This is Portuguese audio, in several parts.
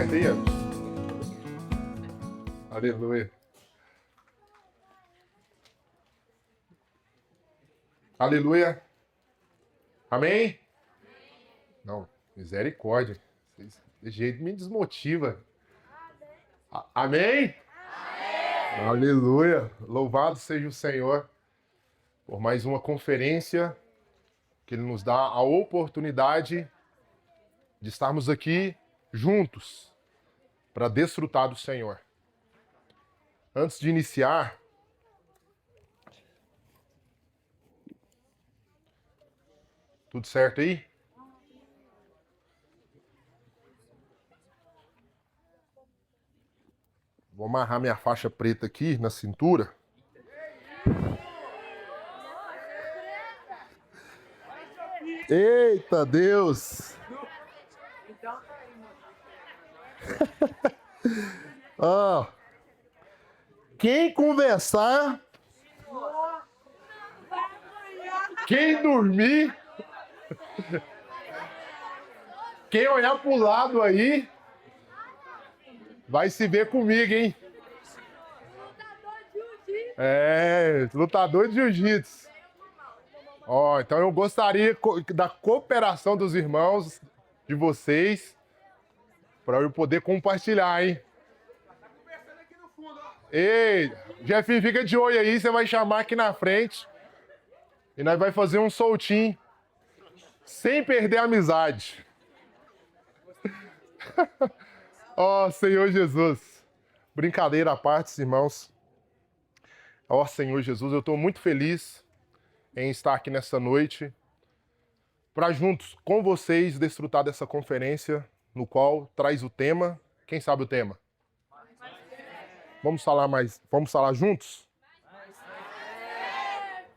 certo aí, Emerson? Aleluia. Aleluia. Amém? Não, misericórdia. De jeito me desmotiva. Amém? Amém? Aleluia. Louvado seja o Senhor por mais uma conferência que Ele nos dá a oportunidade de estarmos aqui juntos para desfrutar do Senhor. Antes de iniciar, tudo certo aí? Vou amarrar minha faixa preta aqui na cintura. Eita Deus! Ó, quem conversar, quem dormir, quem olhar pro lado aí, vai se ver comigo, hein? Lutador de jiu-jitsu. Ó, então eu gostaria da cooperação dos irmãos, de vocês, para eu poder compartilhar, hein? Ei, Jefinho, fica de olho aí, você vai chamar aqui na frente e nós vai fazer um soltinho, sem perder a amizade. Ó, Senhor Jesus. Brincadeira à parte, irmãos. Ó, Senhor Jesus, eu estou muito feliz em estar aqui nessa noite para juntos com vocês desfrutar dessa conferência no qual traz o tema. Quem sabe o tema? Vamos falar juntos?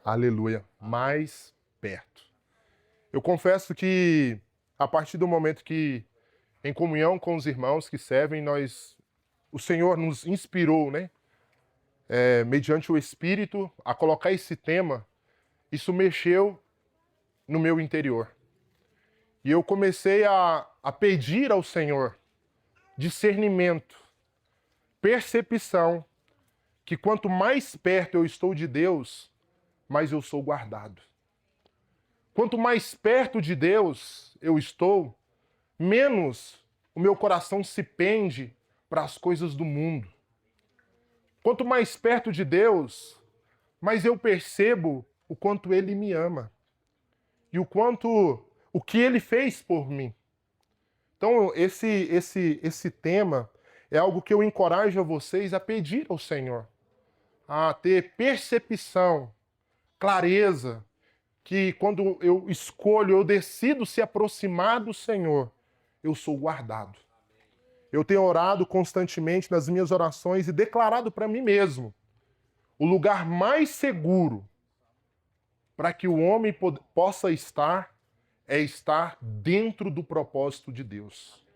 Aleluia. Mais perto. Eu confesso que a partir do momento que em comunhão com os irmãos que servem, o Senhor nos inspirou, né? Mediante o Espírito, a colocar esse tema. Isso mexeu no meu interior. E eu comecei a pedir ao Senhor discernimento, percepção, que quanto mais perto eu estou de Deus, mais eu sou guardado. Quanto mais perto de Deus eu estou, menos o meu coração se pende para as coisas do mundo. Quanto mais perto de Deus, mais eu percebo o quanto Ele me ama e o que Ele fez por mim. Então, esse tema é algo que eu encorajo a vocês a pedir ao Senhor, a ter percepção, clareza, que quando eu escolho, eu decido se aproximar do Senhor, eu sou guardado. Eu tenho orado constantemente nas minhas orações e declarado para mim mesmo, o lugar mais seguro para que o homem possa estar é estar dentro do propósito de Deus.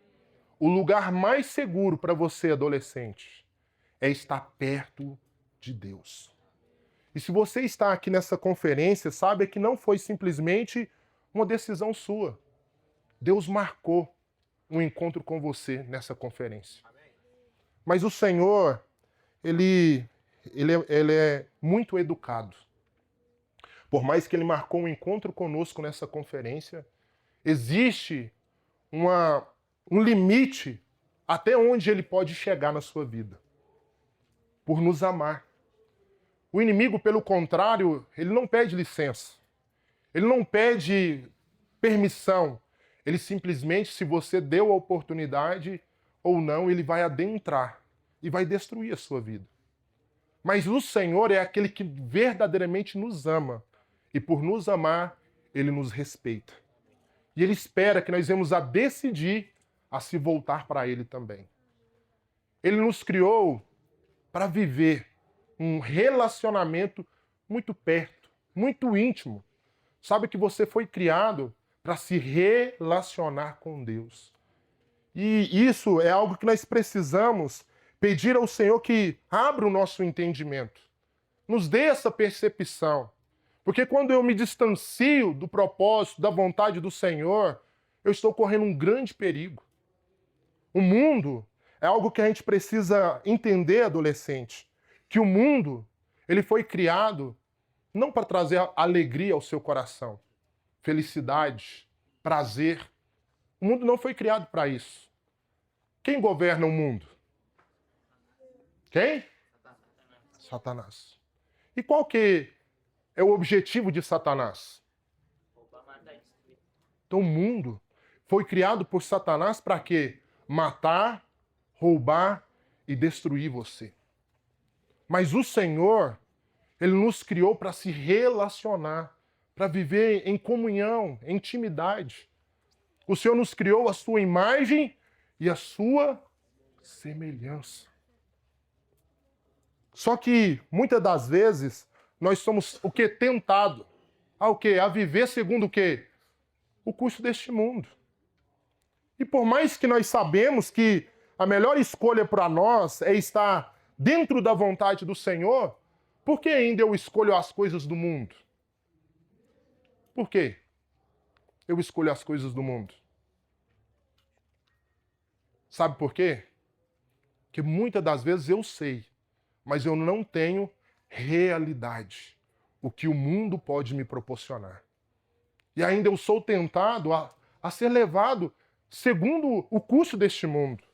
O lugar mais seguro para você, adolescente, é estar perto de Deus. E se você está aqui nessa conferência, saiba que não foi simplesmente uma decisão sua. Deus marcou um encontro com você nessa conferência. Mas o Senhor, Ele é muito educado. Por mais que Ele marcou um encontro conosco nessa conferência, existe um limite até onde Ele pode chegar na sua vida. Por nos amar. O inimigo, pelo contrário, ele não pede licença. Ele não pede permissão. Ele simplesmente, se você deu a oportunidade ou não, ele vai adentrar e vai destruir a sua vida. Mas o Senhor é aquele que verdadeiramente nos ama. E por nos amar, Ele nos respeita. E Ele espera que nós venhamos a decidir a se voltar para Ele também. Ele nos criou para viver um relacionamento muito perto, muito íntimo. Sabe que você foi criado para se relacionar com Deus. E isso é algo que nós precisamos pedir ao Senhor que abra o nosso entendimento. Nos dê essa percepção. Porque quando eu me distancio do propósito, da vontade do Senhor, eu estou correndo um grande perigo. O mundo é algo que a gente precisa entender, adolescente, que o mundo, ele foi criado não para trazer alegria ao seu coração, felicidade, prazer. O mundo não foi criado para isso. Quem governa o mundo? Quem? Satanás. E qual que é o objetivo de Satanás? Então o mundo foi criado por Satanás para quê? Matar, roubar e destruir você. Mas o Senhor, Ele nos criou para se relacionar, para viver em comunhão, em intimidade. O Senhor nos criou a sua imagem e a sua semelhança. Só que, muitas das vezes, nós somos o quê? Tentado. O quê? A viver segundo o quê? O curso deste mundo. E por mais que nós sabemos que a melhor escolha para nós é estar dentro da vontade do Senhor, por que ainda eu escolho as coisas do mundo? Por quê? Eu escolho as coisas do mundo. Sabe por quê? Porque muitas das vezes eu sei, mas eu não tenho realidade, o que o mundo pode me proporcionar. E ainda eu sou tentado a ser levado segundo o curso deste mundo.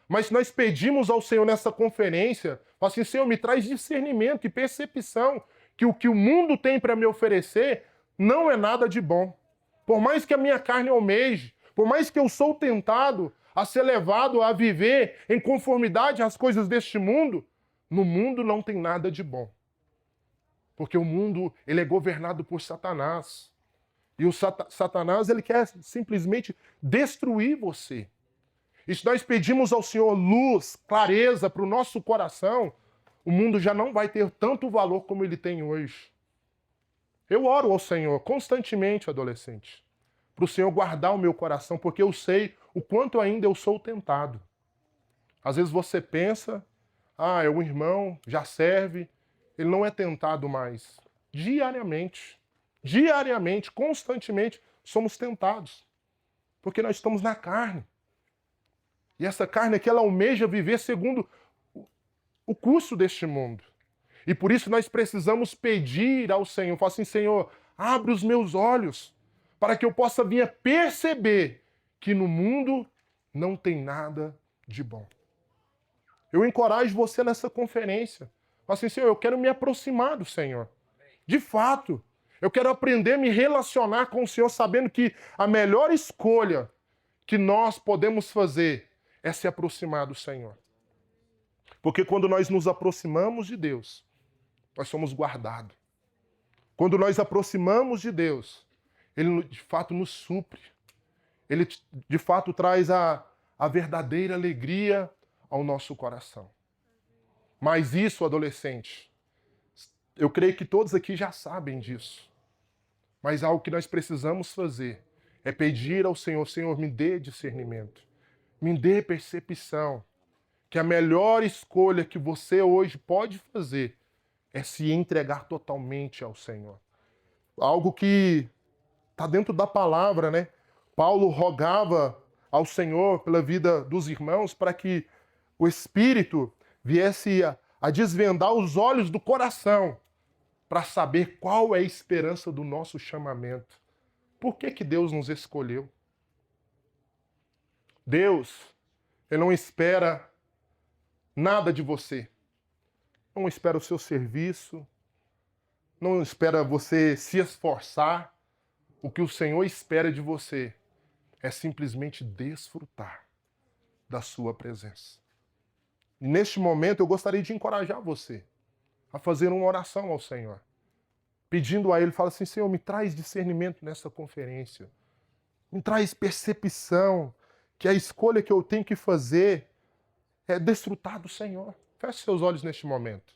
Mas nós pedimos ao Senhor nessa conferência, assim, Senhor, me traz discernimento e percepção que o mundo tem para me oferecer não é nada de bom. Por mais que a minha carne almeje, por mais que eu sou tentado a ser levado a viver em conformidade às coisas deste mundo, no mundo não tem nada de bom. Porque o mundo, ele é governado por Satanás. E o Satanás, ele quer simplesmente destruir você. E se nós pedimos ao Senhor luz, clareza para o nosso coração, o mundo já não vai ter tanto valor como ele tem hoje. Eu oro ao Senhor constantemente, adolescente, para o Senhor guardar o meu coração, porque eu sei o quanto ainda eu sou tentado. Às vezes você pensa, é um irmão, já serve, ele não é tentado mais. Diariamente, constantemente, somos tentados. Porque nós estamos na carne. E essa carne aqui, ela almeja viver segundo o curso deste mundo. E por isso nós precisamos pedir ao Senhor, falar assim, Senhor, abre os meus olhos, para que eu possa vir a perceber que no mundo não tem nada de bom. Eu encorajo você nessa conferência. Fala assim, Senhor, eu quero me aproximar do Senhor. De fato, eu quero aprender a me relacionar com o Senhor, sabendo que a melhor escolha que nós podemos fazer é se aproximar do Senhor. Porque quando nós nos aproximamos de Deus, nós somos guardados. Quando nós aproximamos de Deus, Ele de fato nos supre. Ele de fato traz a verdadeira alegria ao nosso coração. Mas isso, adolescente, eu creio que todos aqui já sabem disso. Mas algo que nós precisamos fazer é pedir ao Senhor, Senhor, me dê discernimento, me dê percepção, que a melhor escolha que você hoje pode fazer é se entregar totalmente ao Senhor. Algo que está dentro da palavra, né? Paulo rogava ao Senhor pela vida dos irmãos para que o Espírito viesse a desvendar os olhos do coração para saber qual é a esperança do nosso chamamento. Por que Deus nos escolheu? Deus, Ele não espera nada de você. Não espera o seu serviço. Não espera você se esforçar. O que o Senhor espera de você é simplesmente desfrutar da sua presença. E neste momento eu gostaria de encorajar você a fazer uma oração ao Senhor. Pedindo a Ele, fala assim, Senhor, me traz discernimento nessa conferência. Me traz percepção que a escolha que eu tenho que fazer é desfrutar do Senhor. Feche seus olhos neste momento.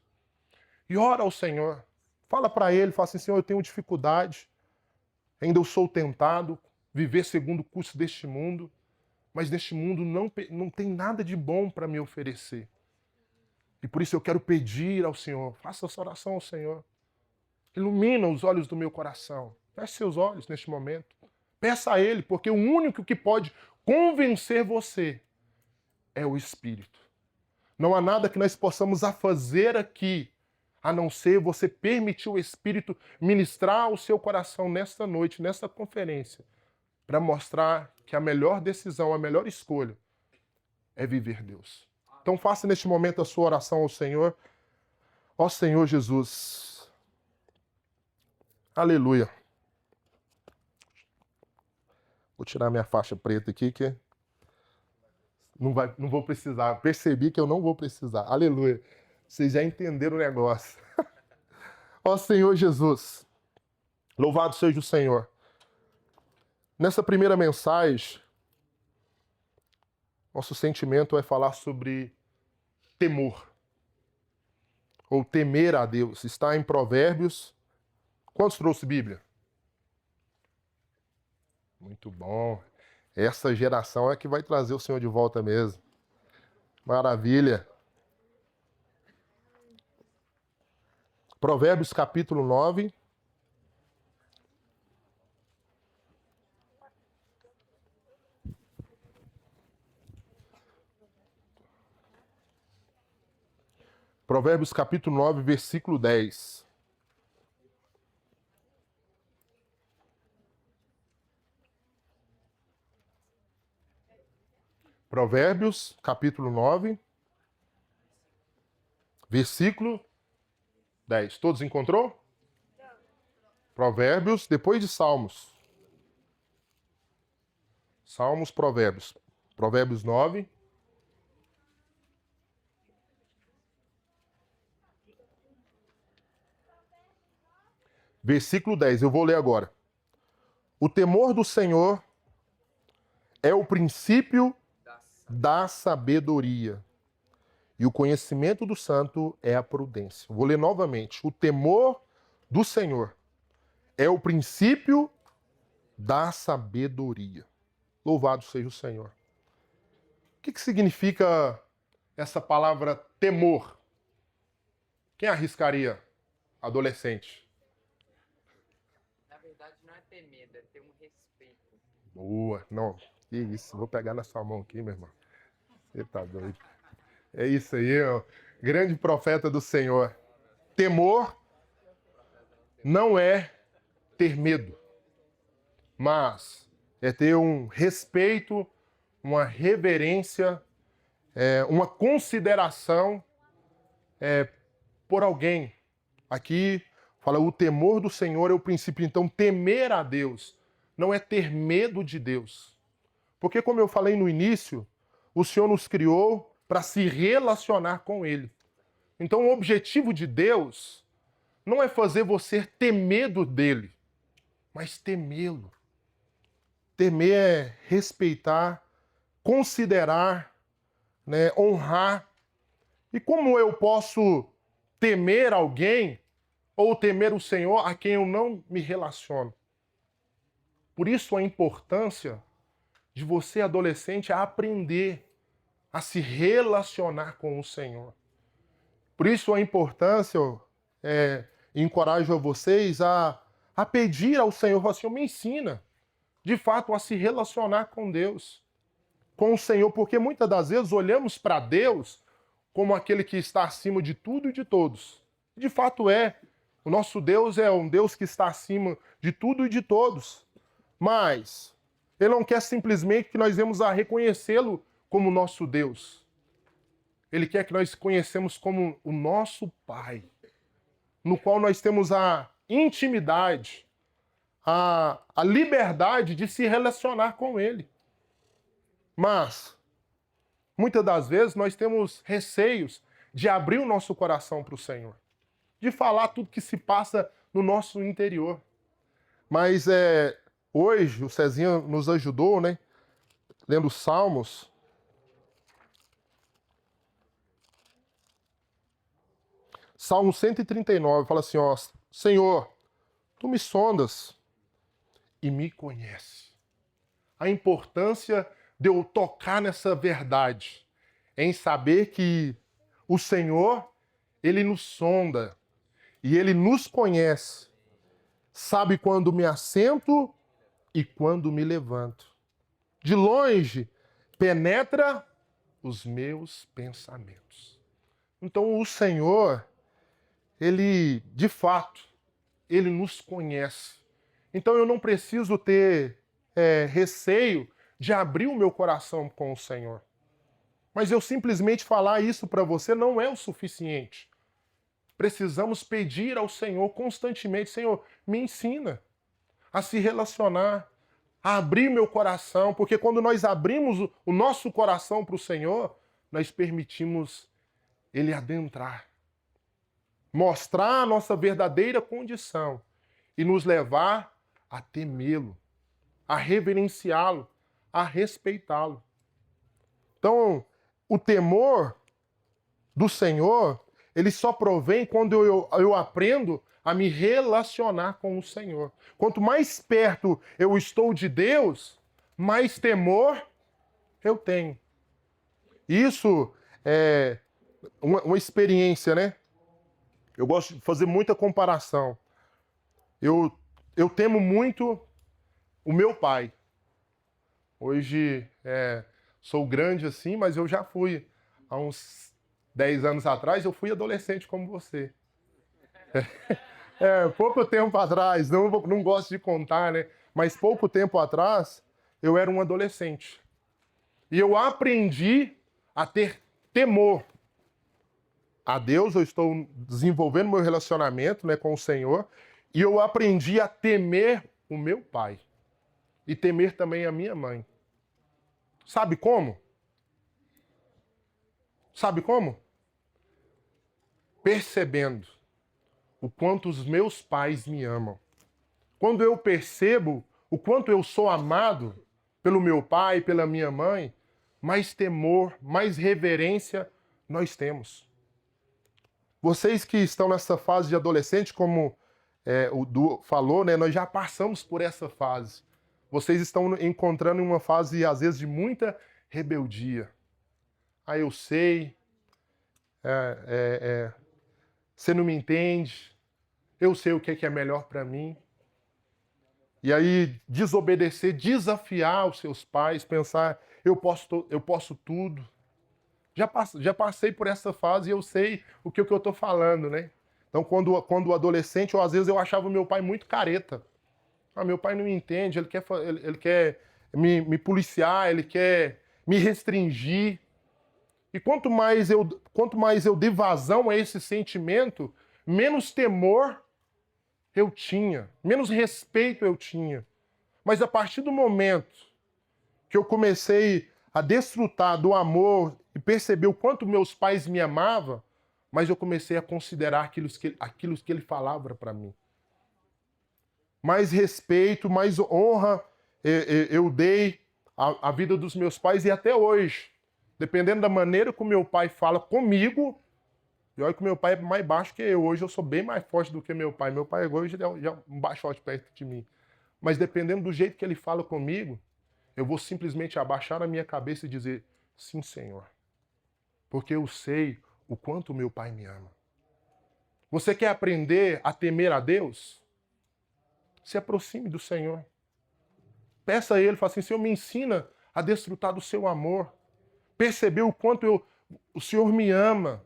E ora ao Senhor. Fala para Ele, fala assim, Senhor, eu tenho dificuldade. Ainda eu sou tentado, viver segundo o curso deste mundo. Mas neste mundo não tem nada de bom para me oferecer. E por isso eu quero pedir ao Senhor, faça essa oração ao Senhor. Ilumina os olhos do meu coração. Feche seus olhos neste momento. Peça a Ele, porque o único que pode convencer você é o Espírito. Não há nada que nós possamos fazer aqui, a não ser você permitir o Espírito ministrar ao seu coração nesta noite, nesta conferência, para mostrar que a melhor decisão, a melhor escolha é viver Deus. Então faça neste momento a sua oração ao Senhor. Ó Senhor Jesus. Aleluia. Vou tirar minha faixa preta aqui, que não vou precisar. Percebi que eu não vou precisar. Aleluia. Vocês já entenderam o negócio. Ó Senhor Jesus. Louvado seja o Senhor. Nessa primeira mensagem, nosso sentimento é falar sobre temor. Ou temer a Deus. Está em Provérbios. Quantos trouxe Bíblia? Muito bom. Essa geração é que vai trazer o Senhor de volta mesmo. Maravilha. Provérbios capítulo 9. Provérbios capítulo 9, versículo 10. Provérbios, capítulo 9, versículo 10. Todos encontrou? Provérbios, depois de Salmos. Salmos, Provérbios. Provérbios 9. Versículo 10, eu vou ler agora. O temor do Senhor é o princípio da sabedoria, e o conhecimento do santo é a prudência. Vou ler novamente. O temor do Senhor é o princípio da sabedoria. Louvado seja o Senhor. O que significa essa palavra temor? Quem arriscaria? Adolescente. Na verdade, não é ter medo, é ter um respeito. Boa. Não, que isso. Vou pegar na sua mão aqui, meu irmão. Você tá doido. É isso aí, ó. Grande profeta do Senhor. Temor não é ter medo, mas é ter um respeito, uma reverência, uma consideração por alguém. Aqui fala, o temor do Senhor é o princípio. Então, temer a Deus não é ter medo de Deus. Porque, como eu falei no início, o Senhor nos criou para se relacionar com Ele. Então, o objetivo de Deus não é fazer você ter medo dele, mas temê-lo. Temer é respeitar, considerar, né, honrar. E como eu posso temer alguém ou temer o Senhor a quem eu não me relaciono? Por isso a importância de você, adolescente, aprender a se relacionar com o Senhor. Por isso a importância, encorajo a vocês a pedir ao Senhor, assim, me ensina, de fato, a se relacionar com Deus, com o Senhor, porque muitas das vezes olhamos para Deus como aquele que está acima de tudo e de todos. De fato é. O nosso Deus é um Deus que está acima de tudo e de todos. Mas Ele não quer simplesmente que nós venhamos a reconhecê-lo como nosso Deus. Ele quer que nós conhecemos como o nosso Pai, no qual nós temos a intimidade, a liberdade de se relacionar com Ele. Mas, muitas das vezes, nós temos receios de abrir o nosso coração para o Senhor, de falar tudo que se passa no nosso interior. Mas hoje, o Cezinha nos ajudou, né? Lendo Salmos. Salmo 139 fala assim, ó, Senhor, Tu me sondas e me conhece. A importância de eu tocar nessa verdade, em saber que o Senhor, Ele nos sonda e Ele nos conhece. Sabe quando me assento e quando me levanto. De longe, penetra os meus pensamentos. Então o Senhor, Ele, de fato, Ele nos conhece. Então eu não preciso ter receio de abrir o meu coração com o Senhor. Mas eu simplesmente falar isso para você não é o suficiente. Precisamos pedir ao Senhor constantemente: Senhor, me ensina a se relacionar, a abrir meu coração, porque quando nós abrimos o nosso coração para o Senhor, nós permitimos Ele adentrar, mostrar a nossa verdadeira condição e nos levar a temê-lo, a reverenciá-lo, a respeitá-lo. Então, o temor do Senhor, ele só provém quando eu aprendo a me relacionar com o Senhor. Quanto mais perto eu estou de Deus, mais temor eu tenho. Isso é uma experiência, né? Eu gosto de fazer muita comparação. Eu temo muito o meu pai. Hoje sou grande assim, mas eu já fui. Há uns 10 anos atrás, eu fui adolescente como você. Pouco tempo atrás, não gosto de contar, né? Mas pouco tempo atrás, eu era um adolescente. E eu aprendi a ter temor a Deus. Eu estou desenvolvendo meu relacionamento, né, com o Senhor. E eu aprendi a temer o meu pai. E temer também a minha mãe. Sabe como? Sabe como? Percebendo o quanto os meus pais me amam. Quando eu percebo o quanto eu sou amado pelo meu pai, pela minha mãe, mais temor, mais reverência nós temos. Vocês que estão nessa fase de adolescente, como o Du falou, né, nós já passamos por essa fase. Vocês estão encontrando uma fase, às vezes, de muita rebeldia. Ah, eu sei, você não me entende, eu sei o que é melhor para mim. E aí, desobedecer, desafiar os seus pais, pensar, eu posso tudo. Já passei por essa fase e eu sei o que eu estou falando, né? Então, quando o adolescente, ou às vezes eu achava o meu pai muito careta. Ah, meu pai não me entende, ele quer me policiar, ele quer me restringir. E quanto mais eu dei vazão a esse sentimento, menos temor eu tinha, menos respeito eu tinha. Mas a partir do momento que eu comecei a desfrutar do amor e perceber o quanto meus pais me amavam, mas eu comecei a considerar aquilo que ele falava para mim. Mais respeito, mais honra eu dei à vida dos meus pais, e até hoje, dependendo da maneira que o meu pai fala comigo, e olha que o meu pai é mais baixo que eu. Hoje eu sou bem mais forte do que meu pai. Meu pai hoje já é um baixote perto de mim. Mas dependendo do jeito que ele fala comigo, eu vou simplesmente abaixar a minha cabeça e dizer, sim, Senhor. Porque eu sei o quanto o meu pai me ama. Você quer aprender a temer a Deus? Se aproxime do Senhor. Peça a Ele, fala assim, Senhor, me ensina a desfrutar do seu amor. Perceber o quanto o Senhor me ama.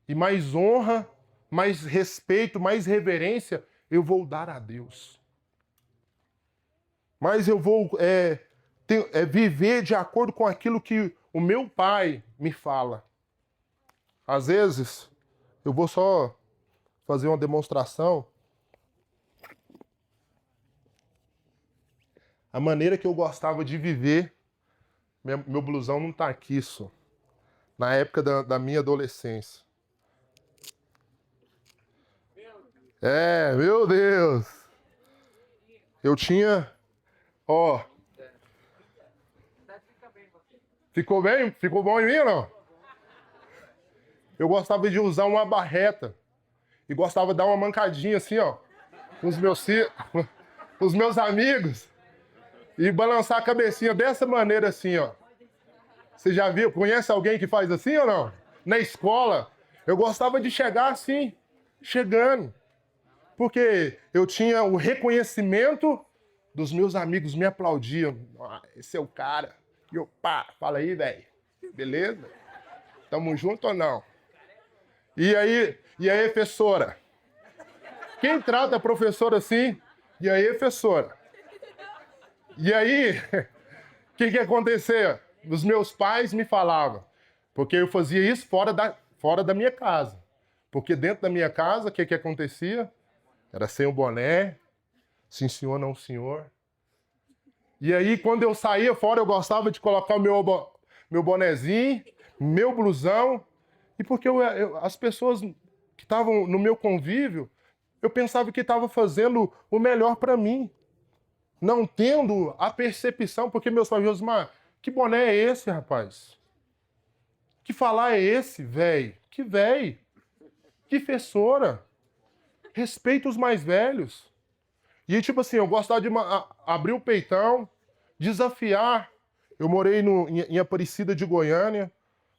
E mais honra, mais respeito, mais reverência eu vou dar a Deus. Mas eu vou viver de acordo com aquilo que o meu pai me fala. Às vezes, eu vou só fazer uma demonstração. A maneira que eu gostava de viver, meu blusão não está aqui, só. Na época da minha adolescência. Meu Deus. Eu tinha, ó. Ficou bem? Ficou bom em mim ou não? Eu gostava de usar uma barreta. E gostava de dar uma mancadinha assim, ó. Com os meus amigos. E balançar a cabecinha dessa maneira assim, ó. Você já viu? Conhece alguém que faz assim ou não? Na escola. Eu gostava de chegar assim, chegando. Porque eu tinha o reconhecimento dos meus amigos, me aplaudiam. Ah, esse é o cara. E eu, pá, fala aí, velho. Beleza? Tamo junto ou não? E aí, professora? Quem trata a professora assim? E aí, professora? E aí, o que acontecia? Os meus pais me falavam, porque eu fazia isso fora da minha casa. Porque dentro da minha casa, o que acontecia? Era sem o boné, sim senhor, não senhor. E aí, quando eu saía fora, eu gostava de colocar o meu bonezinho, meu blusão, e porque as pessoas que estavam no meu convívio, eu pensava que estava fazendo o melhor para mim, não tendo a percepção, porque meus pais diziam, mas que boné é esse, rapaz? Que falar é esse, velho? Que velho? Que professora? Respeita os mais velhos. E tipo assim, eu gostava de abrir o peitão, desafiar. Eu morei em Aparecida de Goiânia,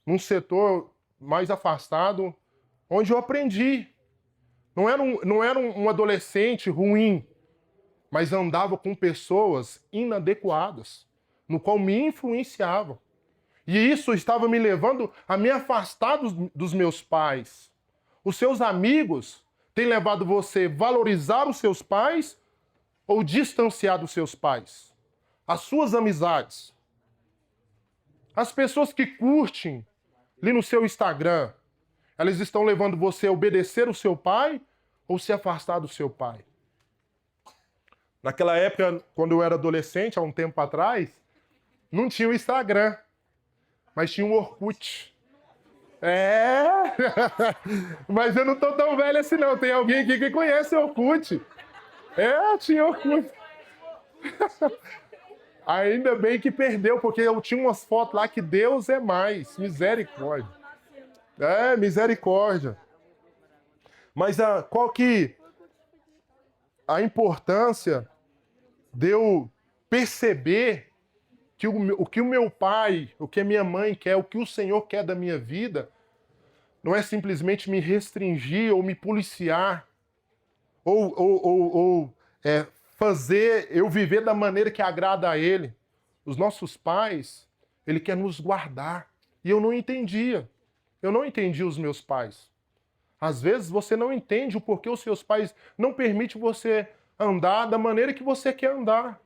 num setor mais afastado, onde eu aprendi. Não era um adolescente ruim, mas andava com pessoas inadequadas, no qual me influenciavam. E isso estava me levando a me afastar dos meus pais. Os seus amigos têm levado você a valorizar os seus pais ou distanciar dos seus pais? As suas amizades. As pessoas que curtem ali no seu Instagram, elas estão levando você a obedecer o seu pai ou se afastar do seu pai? Naquela época, quando eu era adolescente, há um tempo atrás, não tinha o Instagram, mas tinha o Orkut. É! Mas eu não tô tão velho assim não. Tem alguém aqui que conhece o Orkut. É, tinha Orkut. Ainda bem que perdeu, porque eu tinha umas fotos lá que Deus é mais. Misericórdia. É, misericórdia. Mas qual que a importância de eu perceber que o que o meu pai, o que a minha mãe quer, o que o Senhor quer da minha vida, não é simplesmente me restringir ou me policiar, ou fazer eu viver da maneira que agrada a Ele. Os nossos pais, Ele quer nos guardar. E eu não entendia. Eu não entendi os meus pais. Às vezes você não entende o porquê os seus pais não permitem você andar da maneira que você quer andar.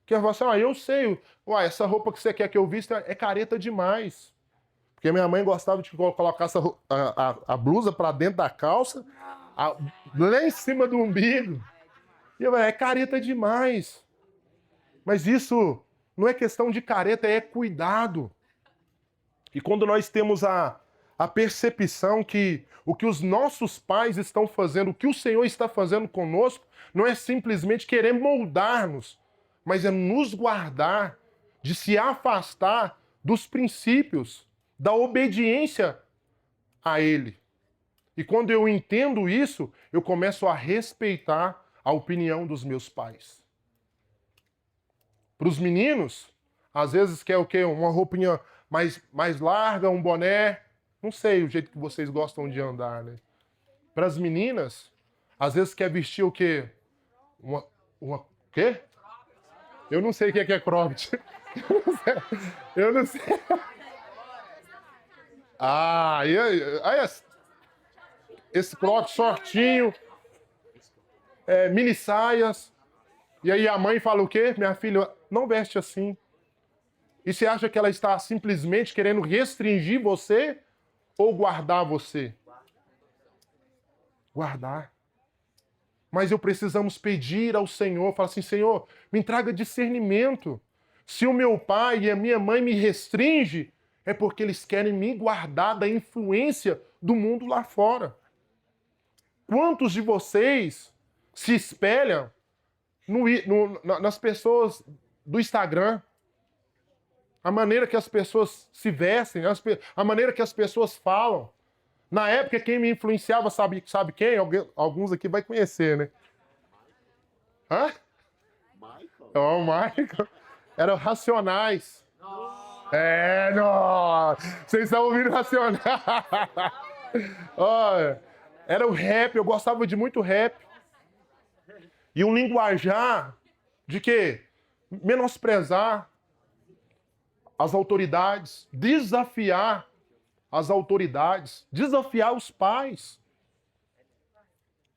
Que você, eu sei, essa roupa que você quer que eu vista é careta demais. Porque minha mãe gostava de colocar a blusa para dentro da calça, lá em cima do umbigo. E eu, é careta demais. Mas isso não é questão de careta, é cuidado. E quando nós temos a percepção que o que os nossos pais estão fazendo, o que o Senhor está fazendo conosco, não é simplesmente querer moldar-nos, mas é nos guardar de se afastar dos princípios, da obediência a Ele. E quando eu entendo isso, eu começo a respeitar a opinião dos meus pais. Para os meninos, às vezes quer o quê? Uma roupinha mais larga, um boné. Não sei o jeito que vocês gostam de andar, né? Para as meninas, às vezes quer vestir o quê? Uma quê? Eu não sei o que é cropped. Eu não sei. Esse cropped shortinho, mini saias. E aí a mãe fala o quê? Minha filha, não veste assim. E você acha que ela está simplesmente querendo restringir você ou guardar você? Guardar. Mas precisamos pedir ao Senhor, falar assim, Senhor, me traga discernimento. Se o meu pai e a minha mãe me restringem, é porque eles querem me guardar da influência do mundo lá fora. Quantos de vocês se espelham nas pessoas do Instagram? A maneira que as pessoas se vestem, a maneira que as pessoas falam. Na época, quem me influenciava, sabe quem? Alguns aqui vai conhecer, né? Hã? Michael. Michael. Eram Racionais. Não. Vocês estão ouvindo Racionais. Olha, era o rap, eu gostava de muito rap. E um linguajar de quê? Menosprezar as autoridades, desafiar as autoridades, desafiar os pais.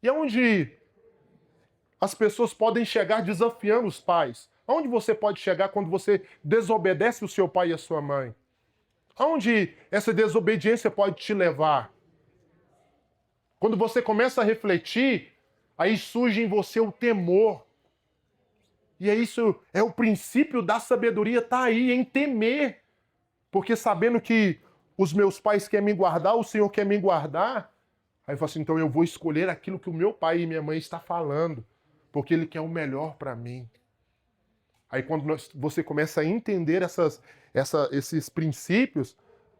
E aonde as pessoas podem chegar desafiando os pais? Aonde você pode chegar quando você desobedece o seu pai e a sua mãe? Aonde essa desobediência pode te levar? Quando você começa a refletir, aí surge em você o temor. E é isso, é o princípio da sabedoria, tá aí, em temer. Porque sabendo que os meus pais querem me guardar, o Senhor quer me guardar, aí eu falo assim, então eu vou escolher aquilo que o meu pai e minha mãe estão falando, porque Ele quer o melhor para mim. Aí quando você começa a entender esses princípios,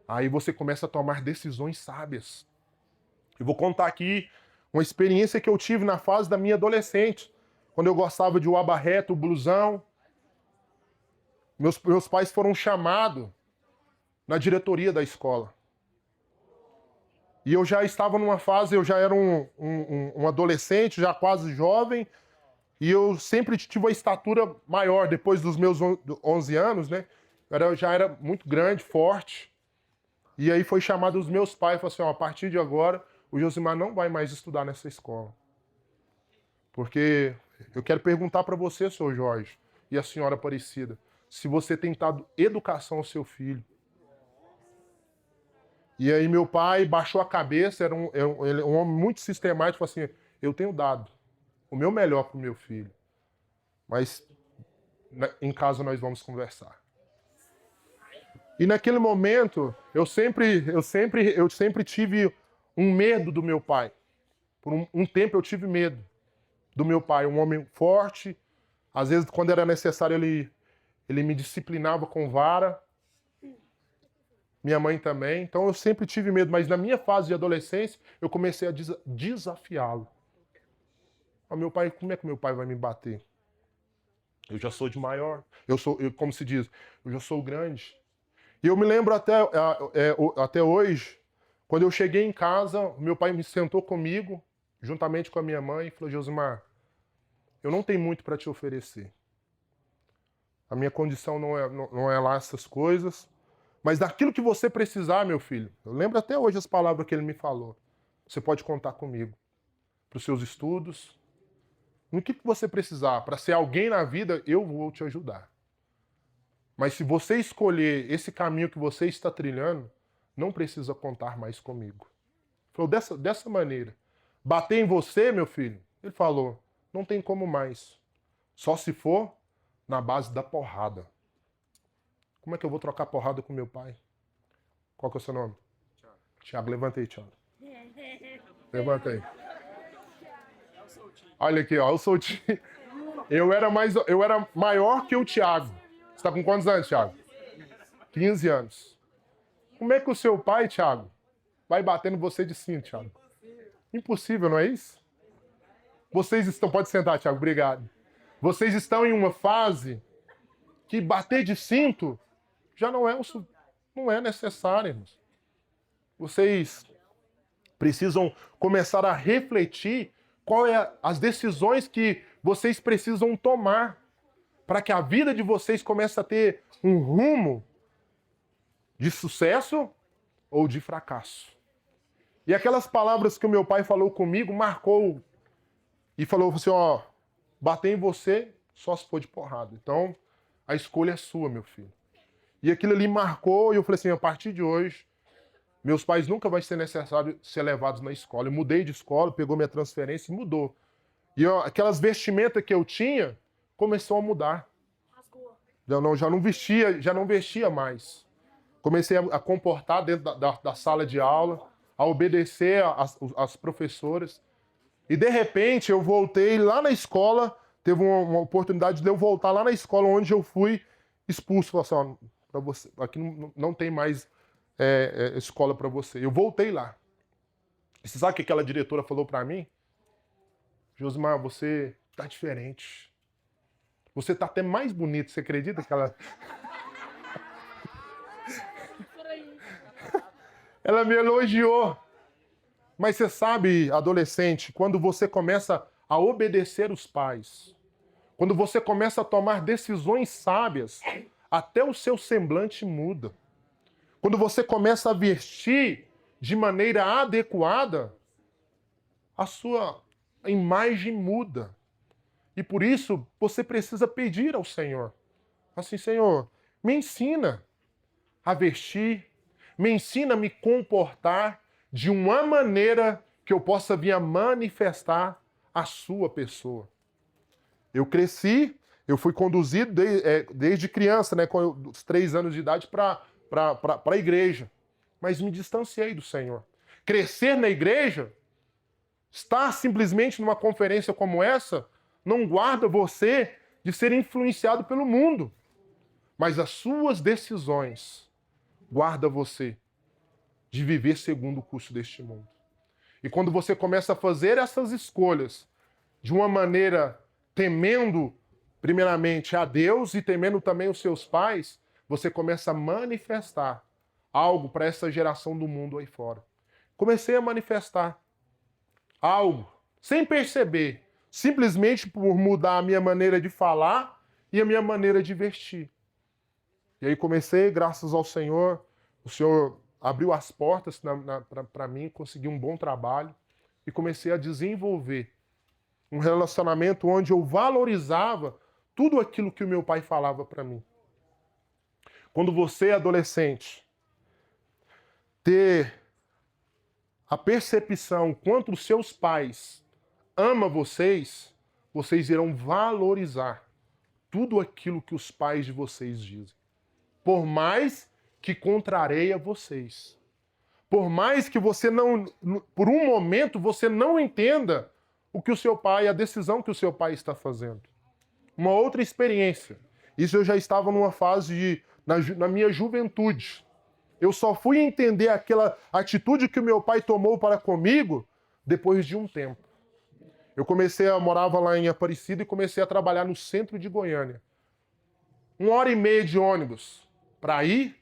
aí você começa a tomar decisões sábias. Eu vou contar aqui uma experiência que eu tive na fase da minha adolescente, quando eu gostava de o abarreto, o blusão. Meus pais foram chamados na diretoria da escola. E eu já estava numa fase, eu já era um adolescente, já quase jovem, e eu sempre tive uma estatura maior, depois dos meus 11 anos, né? Eu já era muito grande, forte. E aí foi chamado os meus pais e falou assim, ó, a partir de agora, o Josimar não vai mais estudar nessa escola. Porque eu quero perguntar para você, senhor Jorge, e a senhora Aparecida, se você tem dado educação ao seu filho. E aí meu pai baixou a cabeça, era um homem muito sistemático, falou assim, eu tenho dado o meu melhor para o meu filho. Mas em casa nós vamos conversar. E naquele momento, eu sempre tive um medo do meu pai. Por um tempo eu tive medo do meu pai, um homem forte. Às vezes, quando era necessário, ele me disciplinava com vara. Minha mãe também. Então eu sempre tive medo, mas na minha fase de adolescência, eu comecei a desafiá-lo. Meu pai, como é que meu pai vai me bater? Eu já sou de maior. Como se diz, eu já sou grande. E eu me lembro até hoje, quando eu cheguei em casa, meu pai me sentou comigo, juntamente com a minha mãe, e falou, Josimar, eu não tenho muito para te oferecer. A minha condição não é lá essas coisas, mas daquilo que você precisar, meu filho, eu lembro até hoje as palavras que ele me falou. Você pode contar comigo para os seus estudos. No que você precisar, para ser alguém na vida, eu vou te ajudar. Mas se você escolher esse caminho que você está trilhando, não precisa contar mais comigo. Falou dessa maneira. Bater em você, meu filho, ele falou, não tem como mais. Só se for na base da porrada. Como é que eu vou trocar porrada com meu pai? Qual que é o seu nome? Tiago, levanta aí, Tiago. Levanta aí. Olha aqui, ó, eu sou o Tiago. Eu era maior que o Tiago. Você está com quantos anos, Tiago? 15 anos. Como é que o seu pai, Tiago, vai batendo você de cinto, Tiago? Impossível, não é isso? Vocês estão... Pode sentar, Tiago, obrigado. Vocês estão em uma fase que bater de cinto já não é necessário, irmãos. Vocês precisam começar a refletir qual é as decisões que vocês precisam tomar para que a vida de vocês comece a ter um rumo de sucesso ou de fracasso. E aquelas palavras que o meu pai falou comigo marcou e falou assim, ó, bater em você só se for de porrada. Então, a escolha é sua, meu filho. E aquilo ali marcou e eu falei assim, a partir de hoje, meus pais nunca vai ser necessário ser levados na escola. Eu mudei de escola, pegou minha transferência e mudou. E aquelas vestimentas que eu tinha, começou a mudar. Já não vestia mais. Comecei a comportar dentro da sala de aula, a obedecer às professoras. E de repente eu voltei lá na escola, teve uma oportunidade de eu voltar lá na escola onde eu fui expulso. Falei assim, ó, pra você, aqui não tem mais escola para você. Eu voltei lá. E você sabe o que aquela diretora falou para mim? Josimar, você tá diferente. Você tá até mais bonito, você acredita que ela... Ela me elogiou. Mas você sabe, adolescente, quando você começa a obedecer os pais, quando você começa a tomar decisões sábias, até o seu semblante muda. Quando você começa a vestir de maneira adequada, a sua imagem muda. E por isso você precisa pedir ao Senhor. Assim, Senhor, me ensina a vestir, me ensina a me comportar de uma maneira que eu possa vir a manifestar a sua pessoa. Eu cresci, eu fui conduzido desde criança, né, com os 3 anos de idade, para a igreja. Mas me distanciei do Senhor. Crescer na igreja, estar simplesmente numa conferência como essa, não guarda você de ser influenciado pelo mundo. Mas as suas decisões guarda você de viver segundo o curso deste mundo. E quando você começa a fazer essas escolhas de uma maneira temendo, primeiramente, a Deus e temendo também os seus pais, você começa a manifestar algo para essa geração do mundo aí fora. Comecei a manifestar algo sem perceber, simplesmente por mudar a minha maneira de falar e a minha maneira de vestir. E aí comecei, graças ao Senhor, o Senhor abriu as portas para mim, consegui um bom trabalho e comecei a desenvolver um relacionamento onde eu valorizava tudo aquilo que o meu pai falava para mim. Quando você é adolescente, ter a percepção quanto os seus pais amam vocês, vocês irão valorizar tudo aquilo que os pais de vocês dizem. Por mais que contrareia vocês. Por mais que você não, por um momento, você não entenda o que o seu pai, a decisão que o seu pai está fazendo. Uma outra experiência. Isso eu já estava numa fase na minha juventude. Eu só fui entender aquela atitude que o meu pai tomou para comigo depois de um tempo. Morava lá em Aparecida e comecei a trabalhar no centro de Goiânia. 1h30 de ônibus para ir,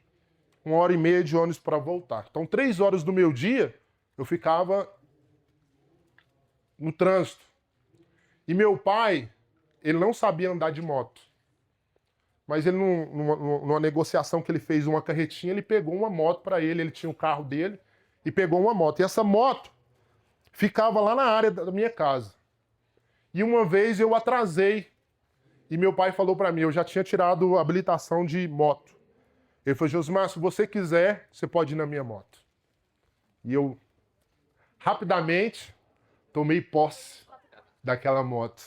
1h30 de ônibus para voltar. Então, 3 horas do meu dia, eu ficava no trânsito. E meu pai, ele não sabia andar de moto. Mas ele, numa negociação que ele fez uma carretinha, ele pegou uma moto para ele. Ele tinha o carro dele e pegou uma moto. E essa moto ficava lá na área da minha casa. E uma vez eu atrasei. E meu pai falou para mim, eu já tinha tirado a habilitação de moto. Ele falou, Josimar, se você quiser, você pode ir na minha moto. E eu, rapidamente, tomei posse daquela moto.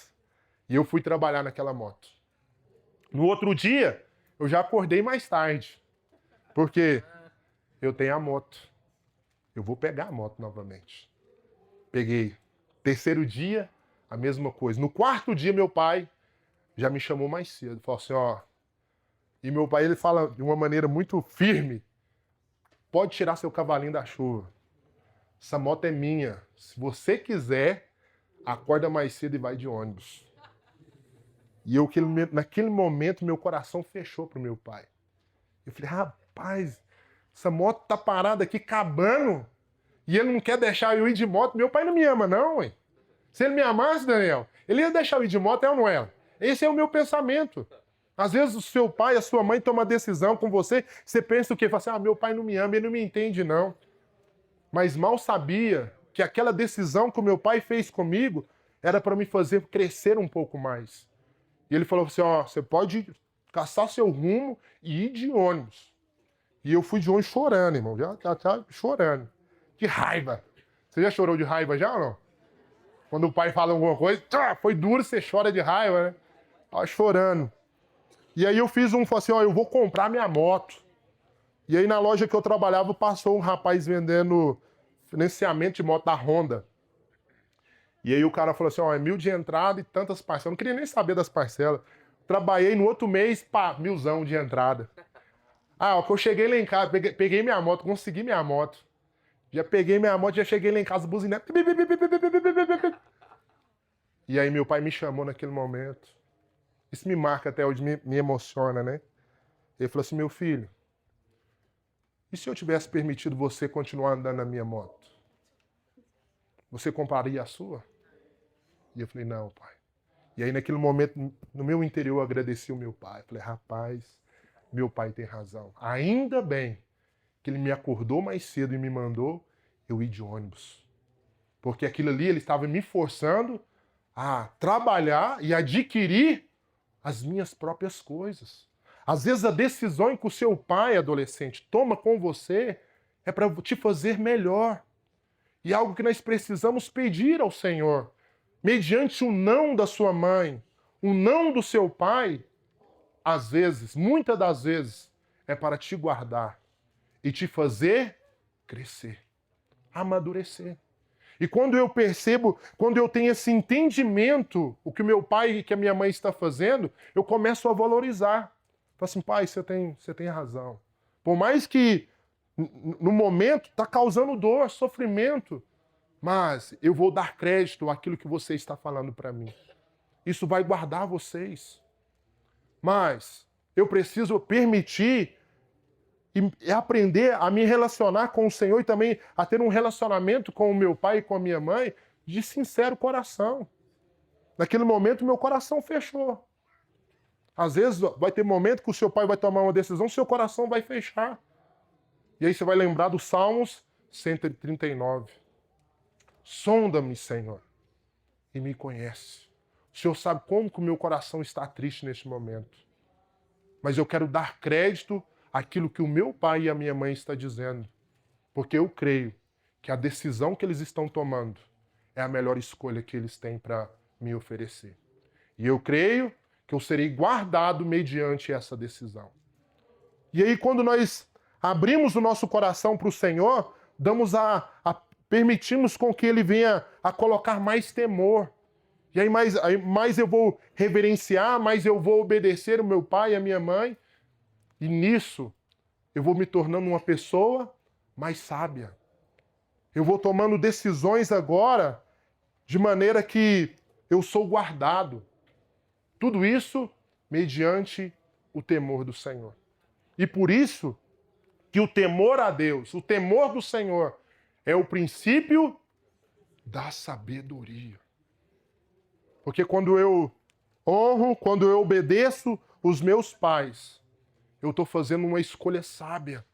E eu fui trabalhar naquela moto. No outro dia, eu já acordei mais tarde. Porque eu tenho a moto. Eu vou pegar a moto novamente. Peguei. Terceiro dia, a mesma coisa. No quarto dia, meu pai já me chamou mais cedo. Falou assim, ó... E meu pai, ele fala de uma maneira muito firme. Pode tirar seu cavalinho da chuva. Essa moto é minha. Se você quiser, acorda mais cedo e vai de ônibus. E eu, naquele momento, meu coração fechou pro meu pai. Eu falei, rapaz, essa moto tá parada aqui, acabando. E ele não quer deixar eu ir de moto. Meu pai não me ama, não, hein? Se ele me amasse, Daniel, ele ia deixar eu ir de moto, é ou não é? Esse é o meu pensamento. Às vezes o seu pai, a sua mãe toma decisão com você, você pensa o quê? Fala assim, meu pai não me ama, ele não me entende, não. Mas mal sabia que aquela decisão que o meu pai fez comigo era para me fazer crescer um pouco mais. E ele falou assim, você pode caçar seu rumo e ir de ônibus. E eu fui de ônibus chorando, irmão, já chorando. De raiva. Você já chorou de raiva já ou não? Quando o pai fala alguma coisa, foi duro, você chora de raiva, né? Tava chorando. E aí eu falei assim, eu vou comprar minha moto. E aí na loja que eu trabalhava, passou um rapaz vendendo financiamento de moto da Honda. E aí o cara falou assim, é 1.000 de entrada e tantas parcelas. Eu não queria nem saber das parcelas. Trabalhei no outro mês, 1.000 de entrada. Que eu cheguei lá em casa, peguei minha moto, consegui minha moto. Já peguei minha moto, já cheguei lá em casa, buzinando. E aí meu pai me chamou naquele momento. Isso me marca até hoje, me emociona, né? Ele falou assim, meu filho, e se eu tivesse permitido você continuar andando na minha moto? Você compraria a sua? E eu falei, não, pai. E aí naquele momento, no meu interior, eu agradeci o meu pai. Falei, rapaz, meu pai tem razão. Ainda bem que ele me acordou mais cedo e me mandou eu ir de ônibus. Porque aquilo ali ele estava me forçando a trabalhar e adquirir as minhas próprias coisas. Às vezes a decisão que o seu pai, adolescente, toma com você é para te fazer melhor. E é algo que nós precisamos pedir ao Senhor. Mediante o não da sua mãe, o não do seu pai, às vezes, muitas das vezes, é para te guardar e te fazer crescer, amadurecer. E quando eu percebo, quando eu tenho esse entendimento, o que o meu pai e que a minha mãe está fazendo, eu começo a valorizar. Falo assim, pai, você tem razão. Por mais que no momento está causando dor, sofrimento, mas eu vou dar crédito àquilo que você está falando para mim. Isso vai guardar vocês. Mas eu preciso permitir e aprender a me relacionar com o Senhor e também a ter um relacionamento com o meu pai e com a minha mãe de sincero coração. Naquele momento, meu coração fechou. Às vezes vai ter momento que o seu pai vai tomar uma decisão, seu coração vai fechar. E aí você vai lembrar dos Salmos 139. Sonda-me, Senhor, e me conhece. O Senhor sabe como que o meu coração está triste neste momento. Mas eu quero dar crédito àquilo que o meu pai e a minha mãe estão dizendo. Porque eu creio que a decisão que eles estão tomando é a melhor escolha que eles têm para me oferecer. E eu creio que eu serei guardado mediante essa decisão. E aí, quando nós abrimos o nosso coração para o Senhor, permitimos com que Ele venha a colocar mais temor. E aí mais eu vou reverenciar, mais eu vou obedecer o meu pai e a minha mãe. E nisso, eu vou me tornando uma pessoa mais sábia. Eu vou tomando decisões agora de maneira que eu sou guardado. Tudo isso mediante o temor do Senhor. E por isso que o temor a Deus, o temor do Senhor, é o princípio da sabedoria. Porque quando eu honro, quando eu obedeço os meus pais, eu estou fazendo uma escolha sábia.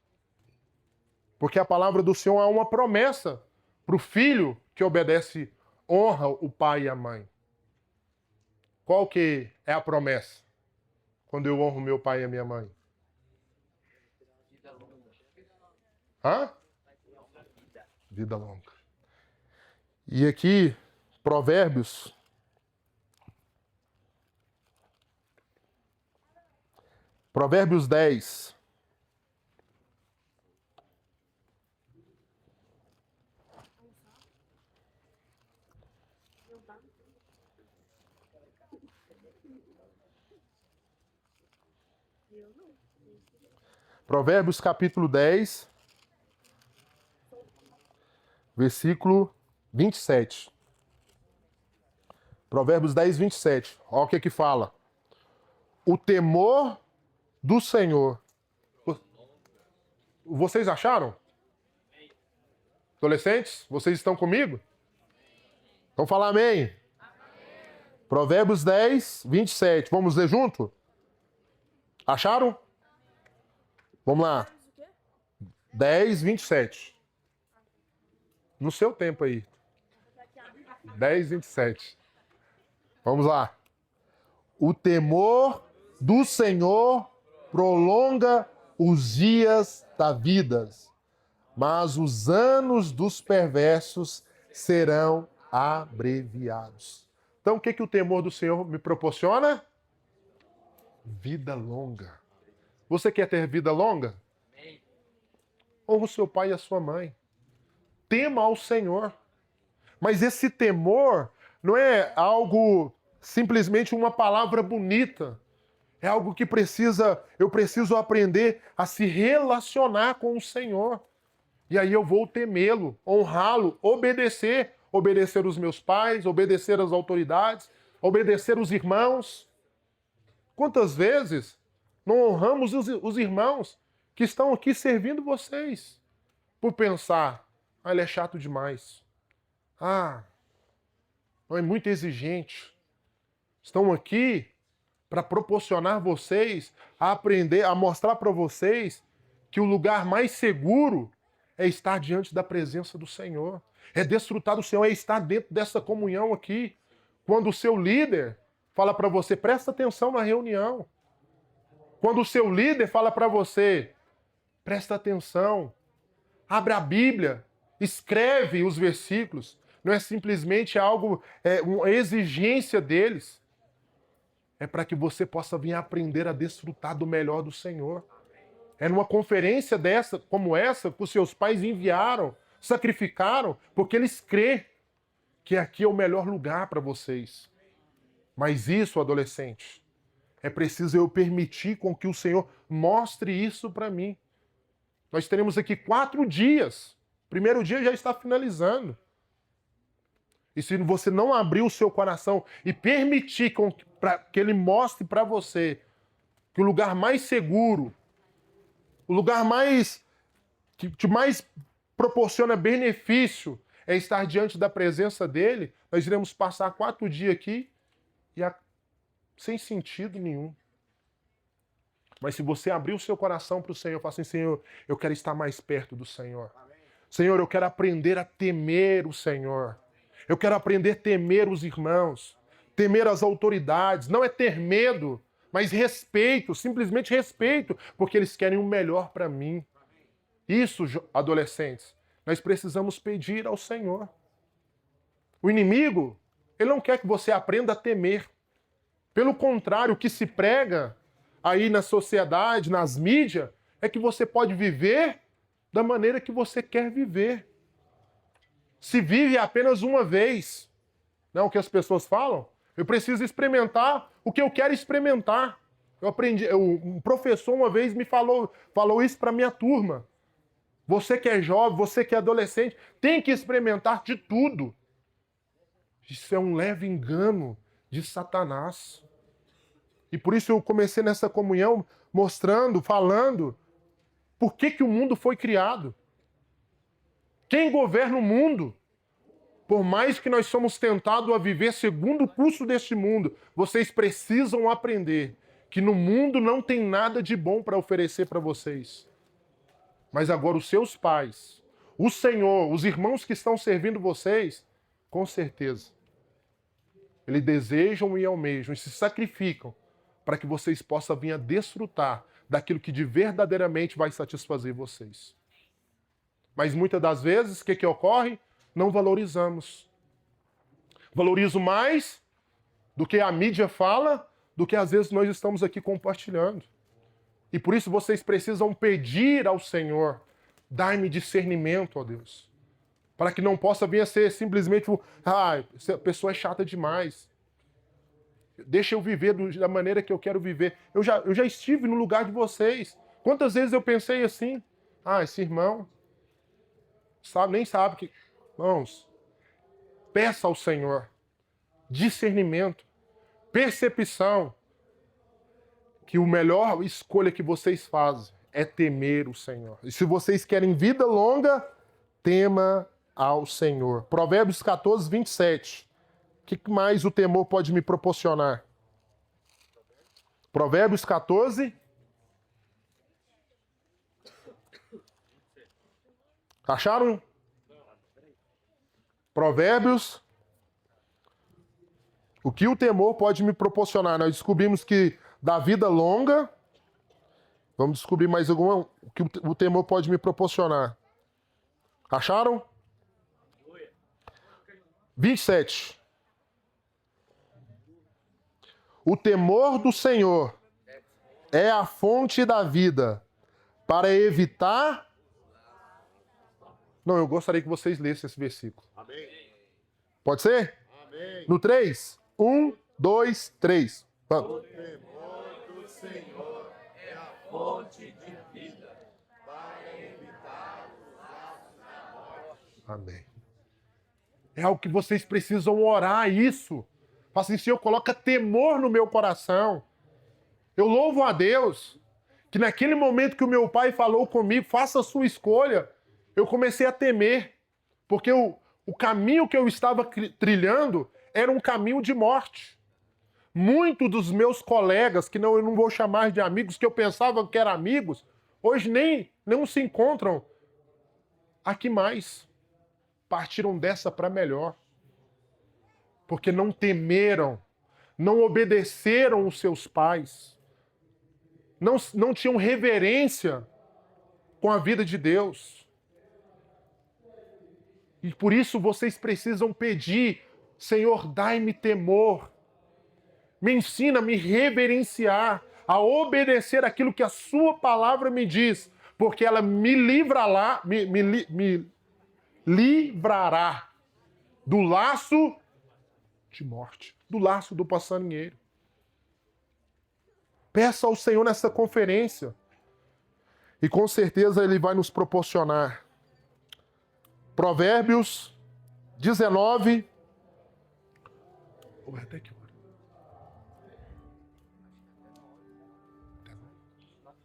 Porque a palavra do Senhor é uma promessa para o filho que obedece, honra o pai e a mãe. Qual que é a promessa? Quando eu honro meu pai e a minha mãe? Hã? Vida longa. E aqui, Provérbios. Provérbios 10. Provérbios capítulo 10, versículo 27. Provérbios 10, 27. Olha o que fala. O temor do Senhor. Vocês acharam? Adolescentes, vocês estão comigo? Então fala amém. Provérbios 10, 27. Vamos ler junto? Acharam? Vamos lá. 10, 27. No seu tempo aí. 10, 27. Vamos lá. O temor do Senhor prolonga os dias da vida, mas os anos dos perversos serão abreviados. Então, o que o temor do Senhor me proporciona? Vida longa. Você quer ter vida longa? Honra o seu pai e a sua mãe. Tema ao Senhor. Mas esse temor não é algo, simplesmente uma palavra bonita. É algo que eu preciso aprender a se relacionar com o Senhor. E aí eu vou temê-lo, honrá-lo, obedecer os meus pais, obedecer as autoridades, obedecer os irmãos. Quantas vezes não honramos os irmãos que estão aqui servindo vocês por pensar, ele é chato demais. Não é muito exigente. Estão aqui para proporcionar vocês a aprender, a mostrar para vocês que o lugar mais seguro é estar diante da presença do Senhor. É desfrutar do Senhor, é estar dentro dessa comunhão aqui. Quando o seu líder fala para você, presta atenção na reunião. Quando o seu líder fala para você, presta atenção, abre a Bíblia, escreve os versículos. Não é simplesmente algo, uma exigência deles. É para que você possa vir aprender a desfrutar do melhor do Senhor. É numa conferência dessa, como essa, que os seus pais enviaram, sacrificaram, porque eles crêem que aqui é o melhor lugar para vocês. Mas isso, adolescente, é preciso eu permitir com que o Senhor mostre isso para mim. Nós teremos aqui 4 dias. O primeiro dia já está finalizando. E se você não abrir o seu coração e permitir que Ele mostre para você que o lugar mais seguro, o lugar que te mais proporciona benefício é estar diante da presença dEle, nós iremos passar 4 dias aqui sem sentido nenhum. Mas se você abrir o seu coração para o Senhor, falar assim, Senhor, eu quero estar mais perto do Senhor. Amém. Senhor, eu quero aprender a temer o Senhor. Eu quero aprender a temer os irmãos, temer as autoridades. Não é ter medo, mas respeito, simplesmente respeito, porque eles querem o melhor para mim. Isso, adolescentes, nós precisamos pedir ao Senhor. O inimigo, ele não quer que você aprenda a temer. Pelo contrário, o que se prega aí na sociedade, nas mídias, é que você pode viver da maneira que você quer viver. Se vive apenas uma vez. Não é o que as pessoas falam? Eu preciso experimentar o que eu quero experimentar. Um professor uma vez me falou isso para minha turma. Você que é jovem, você que é adolescente, tem que experimentar de tudo. Isso é um leve engano de Satanás. E por isso eu comecei nessa comunhão mostrando, falando, por que o mundo foi criado. Quem governa o mundo? Por mais que nós somos tentados a viver segundo o curso deste mundo, vocês precisam aprender que no mundo não tem nada de bom para oferecer para vocês. Mas agora os seus pais, o Senhor, os irmãos que estão servindo vocês, com certeza, eles desejam e almejam e se sacrificam para que vocês possam vir a desfrutar daquilo que de verdadeiramente vai satisfazer vocês. Mas muitas das vezes, o que ocorre? Não valorizamos. Valorizo mais do que a mídia fala, do que às vezes nós estamos aqui compartilhando. E por isso vocês precisam pedir ao Senhor, dai-me discernimento, ó Deus, para que não possa vir a ser simplesmente, essa pessoa é chata demais. Deixa eu viver da maneira que eu quero viver. Eu já estive no lugar de vocês. Quantas vezes eu pensei assim, esse irmão nem sabe que... Irmãos, peça ao Senhor discernimento, percepção, que a melhor escolha que vocês fazem é temer o Senhor. E se vocês querem vida longa, tema ao Senhor. Provérbios 14, 27. O que mais o temor pode me proporcionar? Provérbios 14. Acharam? Provérbios. O que o temor pode me proporcionar? Nós descobrimos que da vida longa. Vamos descobrir mais alguma. O que o temor pode me proporcionar? Acharam? 27. O temor do Senhor é a fonte da vida, para evitar... Não, eu gostaria que vocês lessem esse versículo. Amém. Pode ser? Amém. No 3? 1, 2, 3. Vamos. O temor do Senhor é a fonte de vida, para evitar os laços da morte. Amém. É algo que vocês precisam orar isso. Fala assim, Senhor, coloca temor no meu coração. Eu louvo a Deus que naquele momento que o meu pai falou comigo, faça a sua escolha, eu comecei a temer. Porque o caminho que eu estava trilhando era um caminho de morte. Muitos dos meus colegas, que eu não vou chamar de amigos, que eu pensava que eram amigos, hoje nem não se encontram aqui mais. Partiram dessa para melhor. Porque não temeram, não obedeceram os seus pais, não tinham reverência com a vida de Deus. E por isso vocês precisam pedir: Senhor, dai-me temor. Me ensina a me reverenciar, a obedecer aquilo que a sua palavra me diz, porque ela me livrará do laço de morte, do laço do passarinheiro. Peça ao Senhor nessa conferência e com certeza Ele vai nos proporcionar. Provérbios 19.